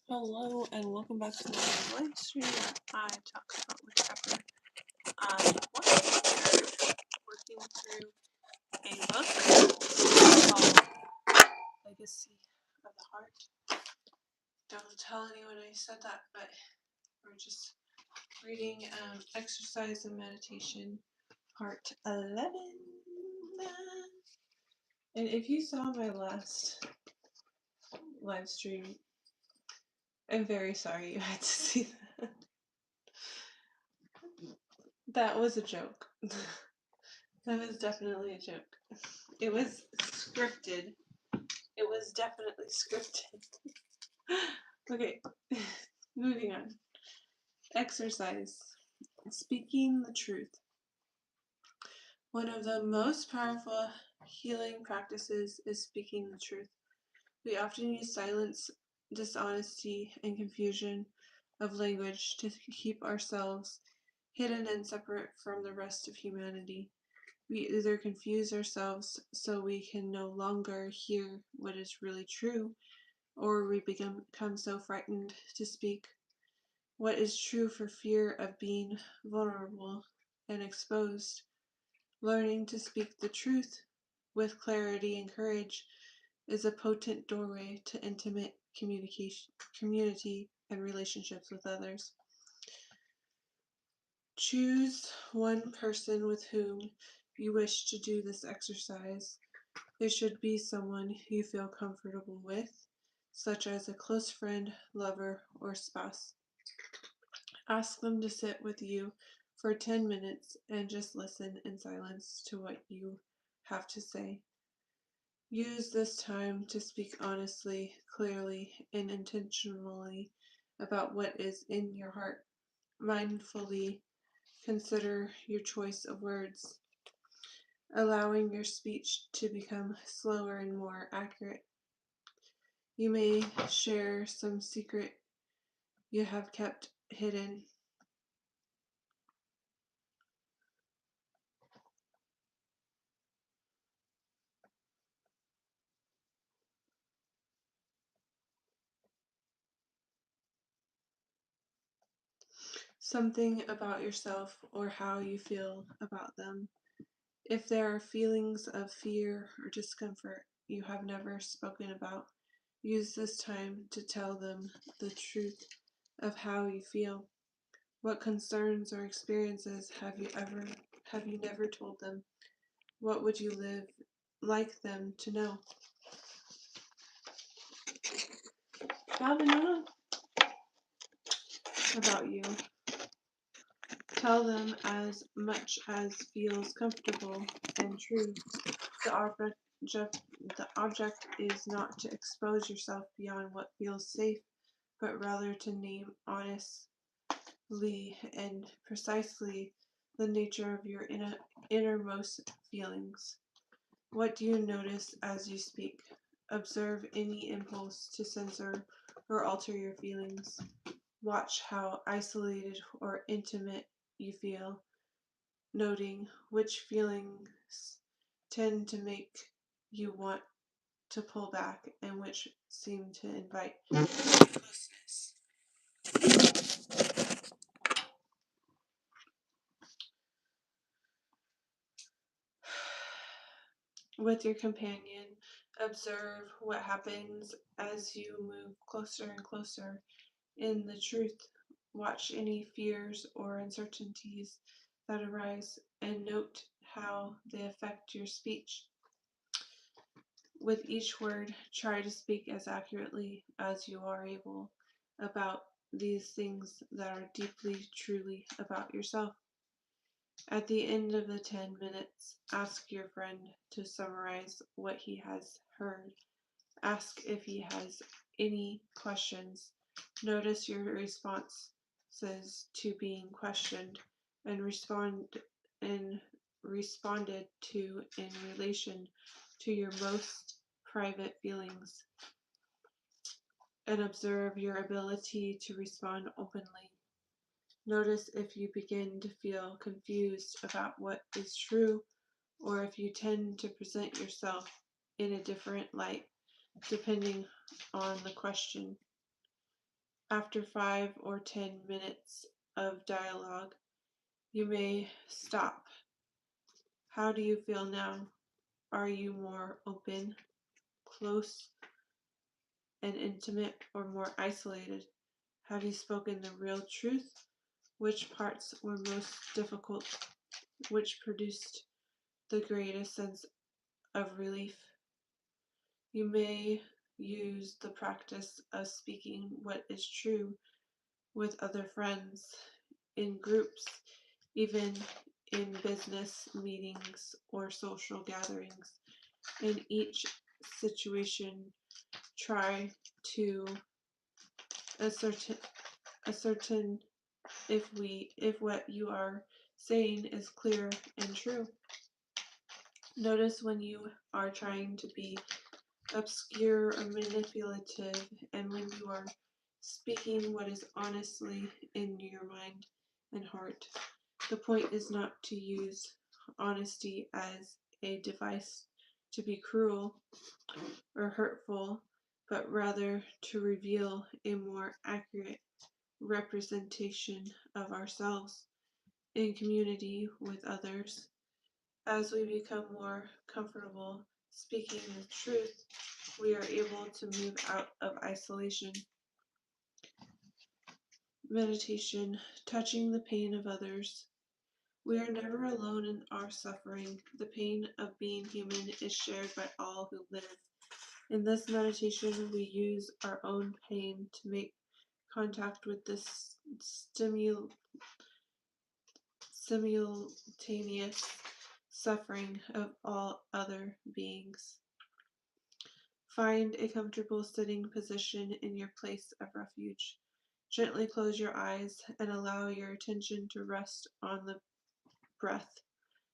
Hello and welcome back to my live stream where I talk about whichever I want. We're working through a book called Legacy of the Heart. Don't tell anyone I said that, but we're just reading Exercise and Meditation Part 11. And if you saw my last live stream, I'm very sorry you had to see that. That was a joke. That was definitely a joke. It was scripted. It was definitely scripted. Okay, moving on. Exercise. Speaking the truth. One of the most powerful healing practices is speaking the truth. We often use silence, dishonesty, and confusion of language to keep ourselves hidden and separate from the rest of humanity. We either confuse ourselves so we can no longer hear what is really true, or we become so frightened to speak what is true for fear of being vulnerable and exposed. Learning to speak the truth with clarity and courage is a potent doorway to intimate communication, community, and relationships with others. Choose one person with whom you wish to do this exercise. It should be someone you feel comfortable with, such as a close friend, lover, or spouse. Ask them to sit with you for 10 minutes and just listen in silence to what you have to say. Use this time to speak honestly, clearly, and intentionally about what is in your heart. Mindfully consider your choice of words, allowing your speech to become slower and more accurate. You may share some secret you have kept hidden. Something about yourself or how you feel about them. If there are feelings of fear or discomfort you have never spoken about, use this time to tell them the truth of how you feel. What concerns or experiences have you never told them? What would you like them to know? About you. Tell them as much as feels comfortable and true. The object is not to expose yourself beyond what feels safe, but rather to name honestly and precisely the nature of your innermost feelings. What do you notice as you speak? Observe any impulse to censor or alter your feelings. Watch how isolated or intimate you feel, noting which feelings tend to make you want to pull back and which seem to invite closeness. With your companion, observe what happens as you move closer and closer in the truth. Watch any fears or uncertainties that arise and note how they affect your speech. With each word, try to speak as accurately as you are able about these things that are deeply, truly about yourself. At the end of the 10 minutes, ask your friend to summarize what he has heard. Ask if he has any questions. Notice your responses to being questioned and responded to in relation to your most private feelings, and observe your ability to respond openly. Notice if you begin to feel confused about what is true, or if you tend to present yourself in a different light depending on the question. After 5 or 10 minutes of dialogue, you may stop. How do you feel now? Are you more open, close, and intimate, or more isolated? Have you spoken the real truth? Which parts were most difficult? Which produced the greatest sense of relief? You may use the practice of speaking what is true with other friends, in groups, even in business meetings or social gatherings. In each situation, try to ascertain if what you are saying is clear and true. Notice when you are trying to be obscure or manipulative, and when you are speaking what is honestly in your mind and heart. The point is not to use honesty as a device to be cruel or hurtful, but rather to reveal a more accurate representation of ourselves in community with others. As we become more comfortable speaking the truth, we are able to move out of isolation. Meditation, touching the pain of others. We are never alone in our suffering. The pain of being human is shared by all who live. In this meditation, we use our own pain to make contact with this simultaneous suffering of all other beings. Find a comfortable sitting position in your place of refuge. Gently close your eyes and allow your attention to rest on the breath.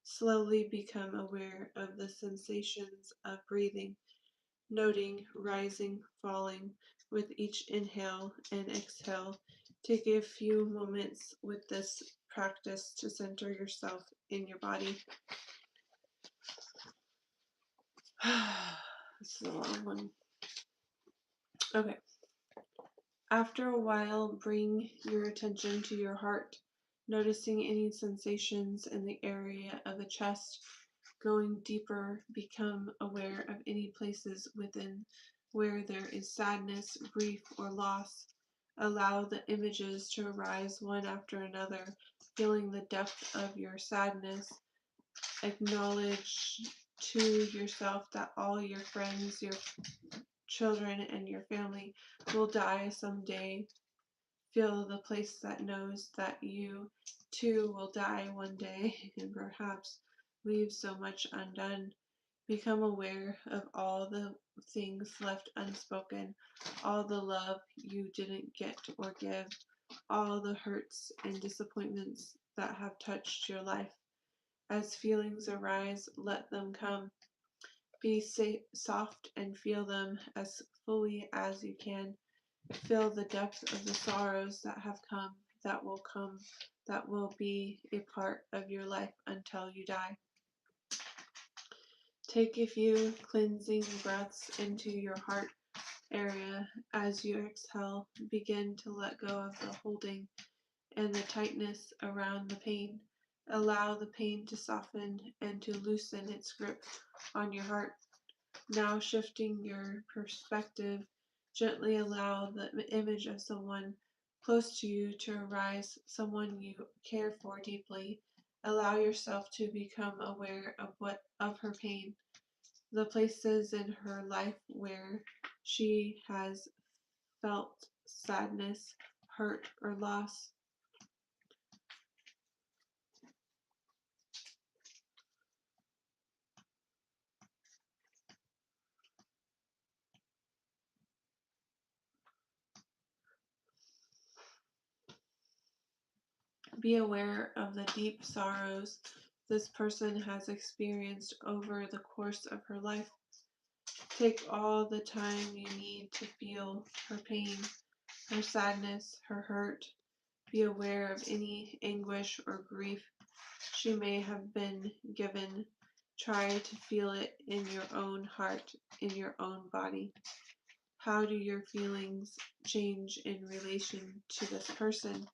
Slowly become aware of the sensations of breathing, noting rising, falling with each inhale and exhale. Take a few moments with this practice to center yourself in your body. This is a long one. Okay. After a while, bring your attention to your heart, noticing any sensations in the area of the chest. Going deeper, become aware of any places within where there is sadness, grief, or loss. Allow the images to arise one after another, feeling the depth of your sadness. Acknowledge to yourself that all your friends, your children, and your family will die someday. Feel the place that knows that you too will die one day and perhaps leave so much undone. Become aware of all the things left unspoken, all the love you didn't get or give, all the hurts and disappointments that have touched your life. As feelings arise, let them come. Be soft and feel them as fully as you can. Feel the depth of the sorrows that have come, that will be a part of your life until you die. Take a few cleansing breaths into your heart area. As you exhale, begin to let go of the holding and the tightness around the pain. Allow the pain to soften and to loosen its grip on your heart. Now shifting your perspective, gently allow the image of someone close to you to arise, someone you care for deeply. Allow yourself to become aware of her pain, the places in her life where she has felt sadness, hurt, or loss. Be aware of the deep sorrows this person has experienced over the course of her life. Take all the time you need to feel her pain, her sadness, her hurt. Be aware of any anguish or grief she may have been given. Try to feel it in your own heart, in your own body. How do your feelings change in relation to this person?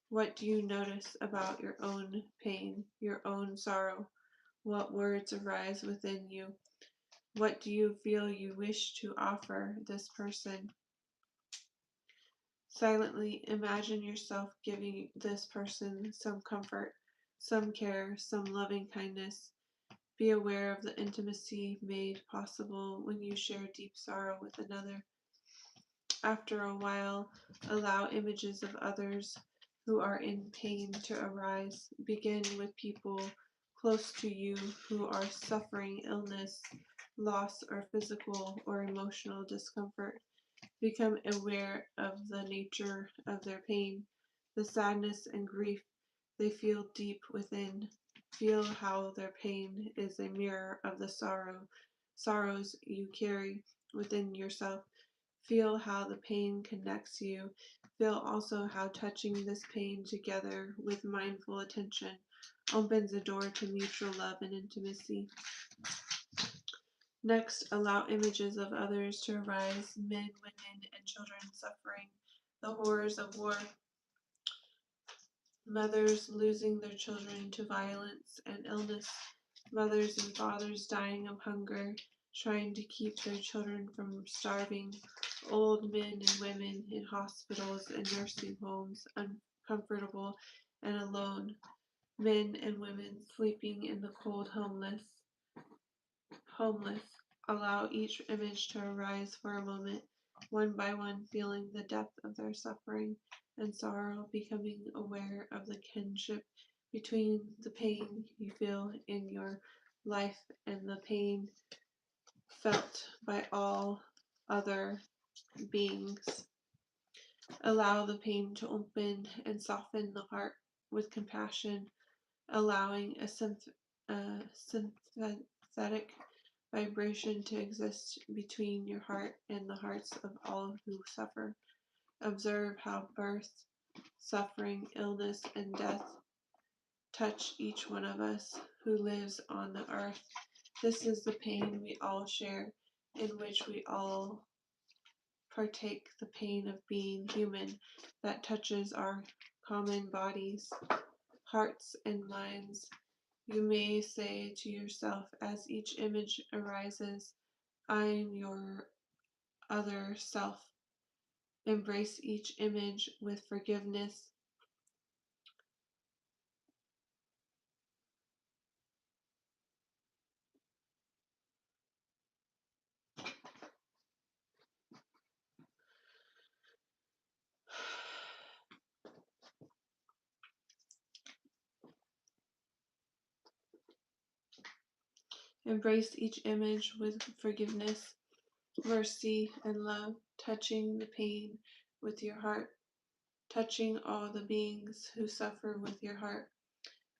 What do you notice about your own pain, your own sorrow? What words arise within you? What do you feel you wish to offer this person? Silently imagine yourself giving this person some comfort, some care, some loving kindness. Be aware of the intimacy made possible when you share deep sorrow with another. After a while, allow images of others who are in pain to arise. Begin with people close to you who are suffering illness, loss, or physical or emotional discomfort. Become aware of the nature of their pain, the sadness and grief they feel deep within. Feel how their pain is a mirror of the sorrows you carry within yourself. Feel how the pain connects you. Feel also how touching this pain together with mindful attention opens a door to mutual love and intimacy. Next, allow images of others to arise, men, women, and children suffering the horrors of war, mothers losing their children to violence and illness, mothers and fathers dying of hunger, trying to keep their children from starving, old men and women in hospitals and nursing homes, uncomfortable and alone, men and women sleeping in the cold, homeless. Allow each image to arise for a moment, one by one, feeling the depth of their suffering and sorrow, becoming aware of the kinship between the pain you feel in your life and the pain felt by all other beings. Allow the pain to open and soften the heart with compassion, allowing a sympathetic vibration to exist between your heart and the hearts of all who suffer. Observe how birth, suffering, illness, and death touch each one of us who lives on the earth. This is the pain we all share, in which we all partake the pain of being human that touches our common bodies, hearts, and minds. You may say to yourself as each image arises, I am your other self. Embrace each image with forgiveness. Embrace each image with forgiveness, mercy, and love, touching the pain with your heart, touching all the beings who suffer with your heart.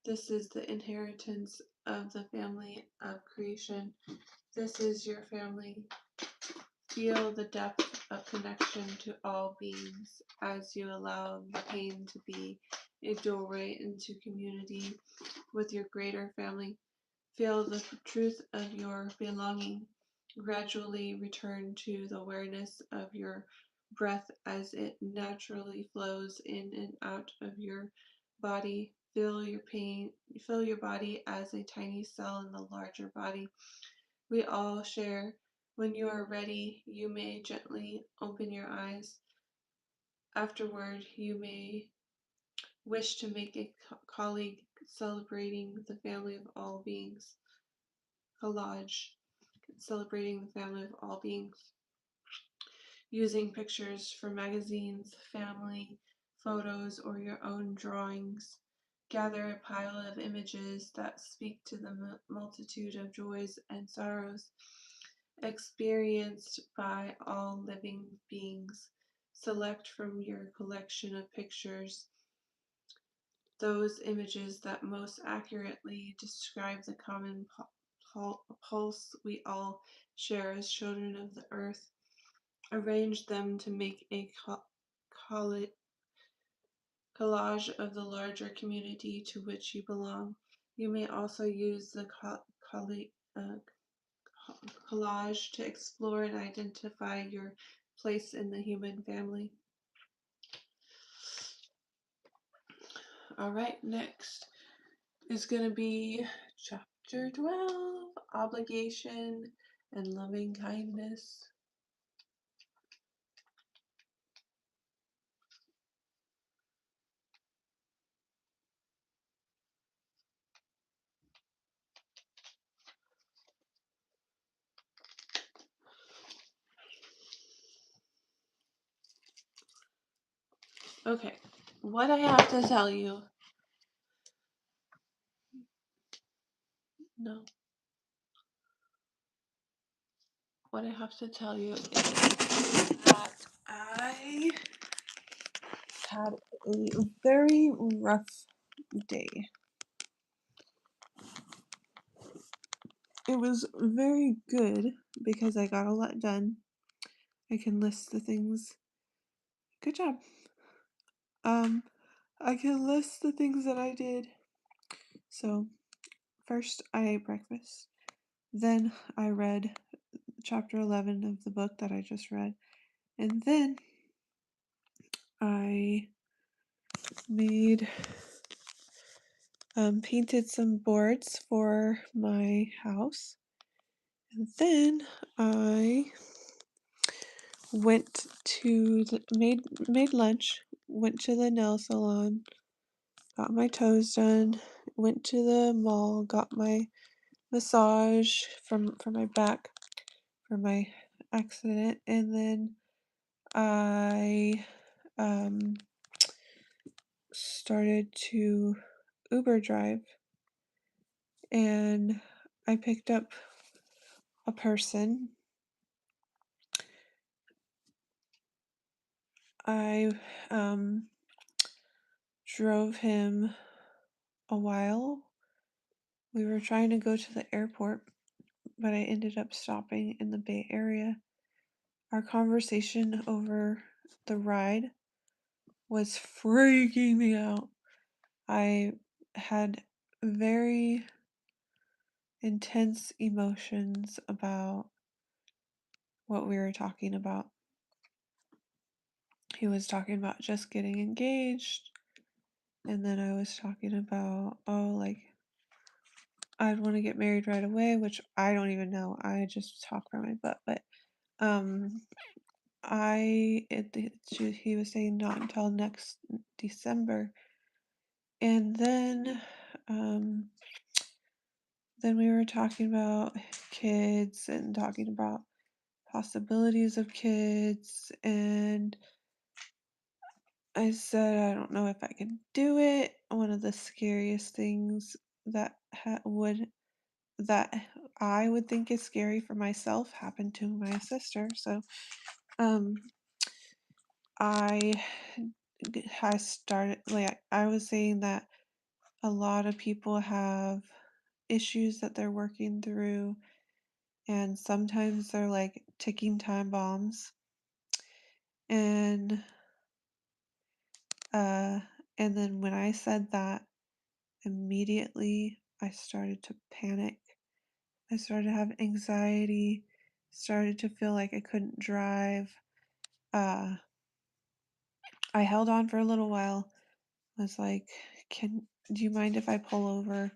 This is the inheritance of the family of creation. This is your family. Feel the depth of connection to all beings as you allow the pain to be a doorway into community with your greater family. Feel the truth of your belonging. Gradually return to the awareness of your breath as it naturally flows in and out of your body. Feel your body as a tiny cell in the larger body. We all share. When you are ready, you may gently open your eyes. Afterward, you may wish to make a colleague celebrating the family of all beings. Collage, celebrating the family of all beings. Using pictures from magazines, family photos, or your own drawings. Gather a pile of images that speak to the multitude of joys and sorrows experienced by all living beings. Select from your collection of pictures those images that most accurately describe the common pulse we all share as children of the earth. Arrange them to make a collage of the larger community to which you belong. You may also use the collage to explore and identify your place in the human family. All right, next is going to be chapter 12, obligation and loving kindness. Okay, what I have to tell you. No. What I have to tell you is that I had a very rough day. It was very good because I got a lot done. I can list the things. Good job. I can list the things that I did. So, first I ate breakfast. Then I read chapter 11 of the book that I just read. And then I made painted some boards for my house. And then I went to made lunch, went to the nail salon, got my toes done, went to the mall, got my massage for my back for my accident, and then I started to Uber drive, and I picked up a person. I drove him a while. We were trying to go to the airport, but I ended up stopping in the Bay Area. Our conversation over the ride was freaking me out. I had very intense emotions about what we were talking about. He was talking about just getting engaged, and then I was talking about, I'd want to get married right away, which I don't even know. I just talk from my butt, but he was saying not until next December, and then we were talking about kids and talking about possibilities of kids, and I said I don't know if I can do it. One of the scariest things that that I would think is scary for myself happened to my sister. So um I started, like I was saying, that a lot of people have issues that they're working through, and sometimes they're like ticking time bombs. And uh and then when I said that, immediately I started to panic. I started to have anxiety, started to feel like I couldn't drive. Uh I held on for a little while. I was like, do you mind if I pull over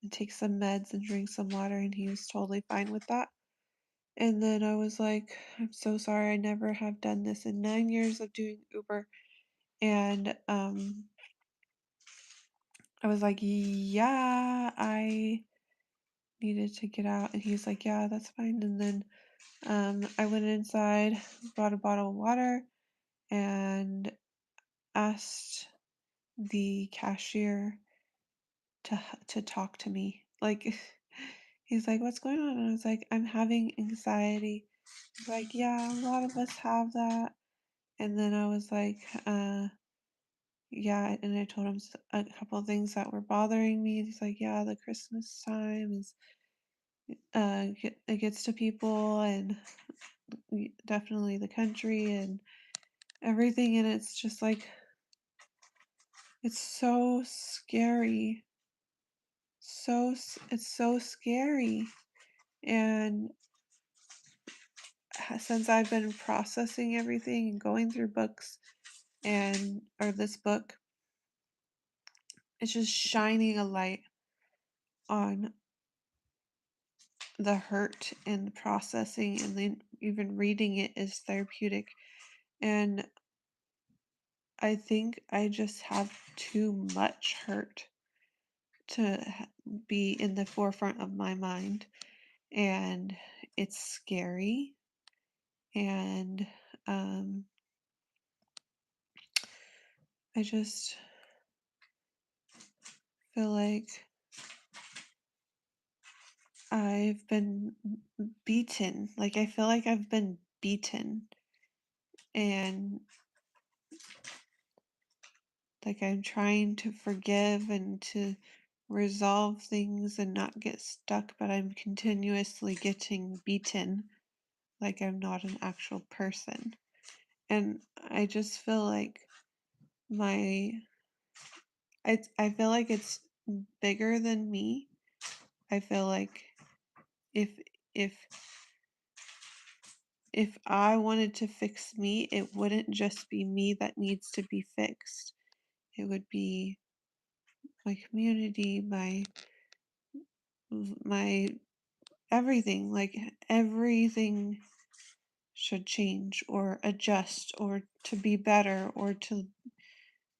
and take some meds and drink some water? And he was totally fine with that. And then I was like, I'm so sorry. I never have done this in 9 years of doing Uber. And I was like, yeah, I needed to get out. And he's like, yeah, that's fine. And then I went inside, bought a bottle of water, and asked the cashier to talk to me. Like, he's like, what's going on? And I was like, I'm having anxiety. He's like, yeah, a lot of us have that. And then I was like, yeah, and I told him a couple of things that were bothering me. He's like, yeah, the Christmas time is it gets to people, and definitely the country and everything, and it's just like, it's so scary. It's so scary. And since I've been processing everything and going through books or this book, it's just shining a light on the hurt and the processing, and then even reading it is therapeutic. And I think I just have too much hurt to be in the forefront of my mind, and it's scary. And um, I just feel like I've been beaten. Like, I feel like I've been beaten, and like I'm trying to forgive and to resolve things and not get stuck, but I'm continuously getting beaten like I'm not an actual person. And I just feel like my I feel like it's bigger than me. I feel like if if if I wanted to fix me, it wouldn't just be me that needs to be fixed. It would be my community, my everything. Like, everything should change or adjust or to be better or to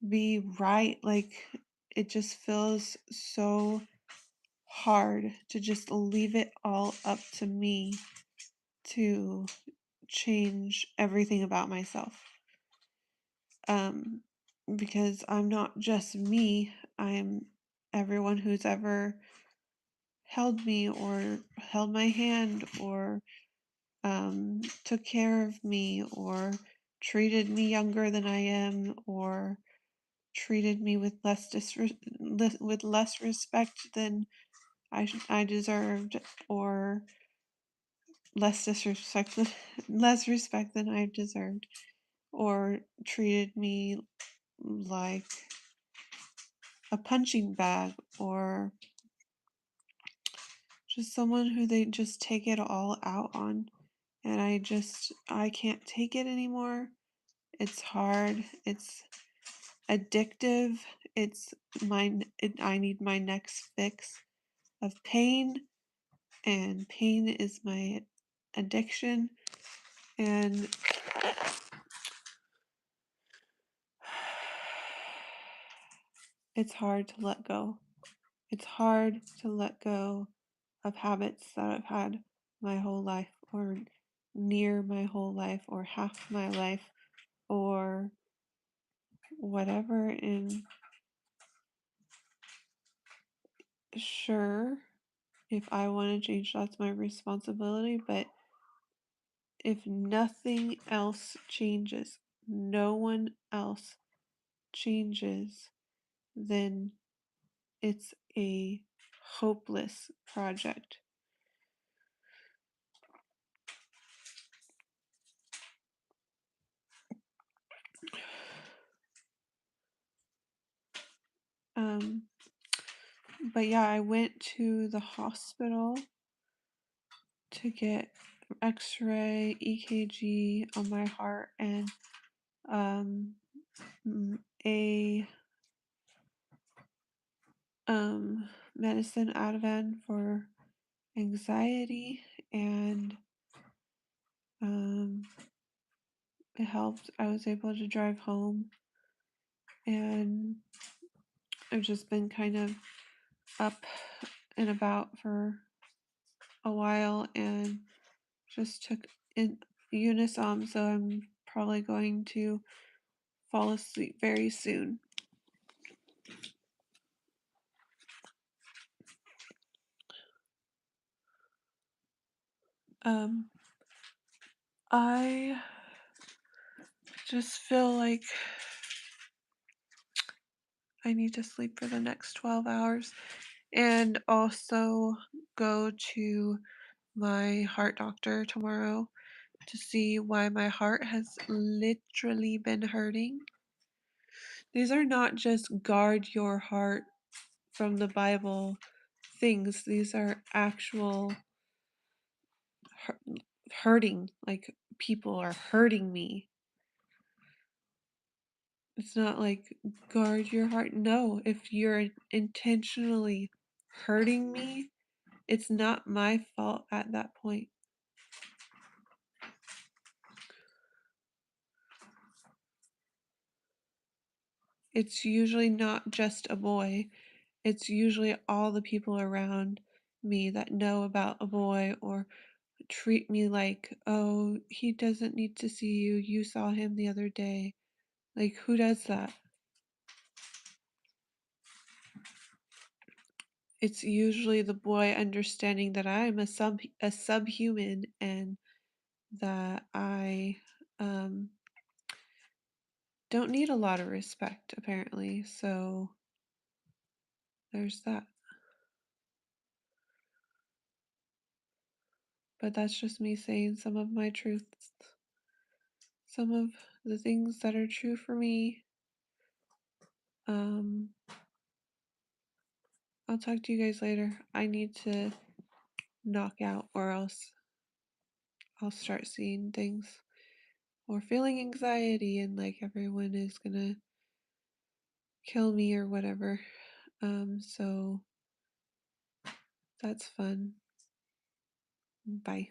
be right. Like, it just feels so hard to just leave it all up to me to change everything about myself. Um, because I'm not just me, I'm everyone who's ever held me or held my hand or took care of me or treated me younger than I am or treated me with with less respect than I deserved, or less disrespect less respect than I deserved, or treated me like a punching bag, or just someone who they just take it all out on. And I can't take it anymore. It's hard. It's addictive. I need my next fix of pain, and pain is my addiction. And it's hard to let go. It's hard to let go of habits that I've had my whole life, or near my whole life, or half my life, or whatever. And sure, if I want to change, that's my responsibility. But if nothing else changes, no one else changes, then it's a hopeless project. Um, but yeah, I went to the hospital to get X-ray, EKG on my heart, and um, a medicine Ativan for anxiety, and it helped. I was able to drive home, and I've just been kind of up and about for a while, and just took in Unisom, so I'm probably going to fall asleep very soon. I just feel like I need to sleep for the next 12 hours and also go to my heart doctor tomorrow to see why my heart has literally been hurting. These are not just guard your heart from the Bible things, these are actual hurting, like people are hurting me. It's not like guard your heart. No, if you're intentionally hurting me, it's not my fault at that point. It's usually not just a boy. It's usually all the people around me that know about a boy or treat me like, oh, he doesn't need to see you. You saw him the other day. Like, who does that? It's usually the boy understanding that I'm a subhuman and that I um, don't need a lot of respect, apparently. So there's that. But that's just me saying some of my truths, some of the things that are true for me. Um, I'll talk to you guys later. I need to knock out, or else I'll start seeing things or feeling anxiety and like everyone is gonna kill me or whatever. So that's fun. Bye.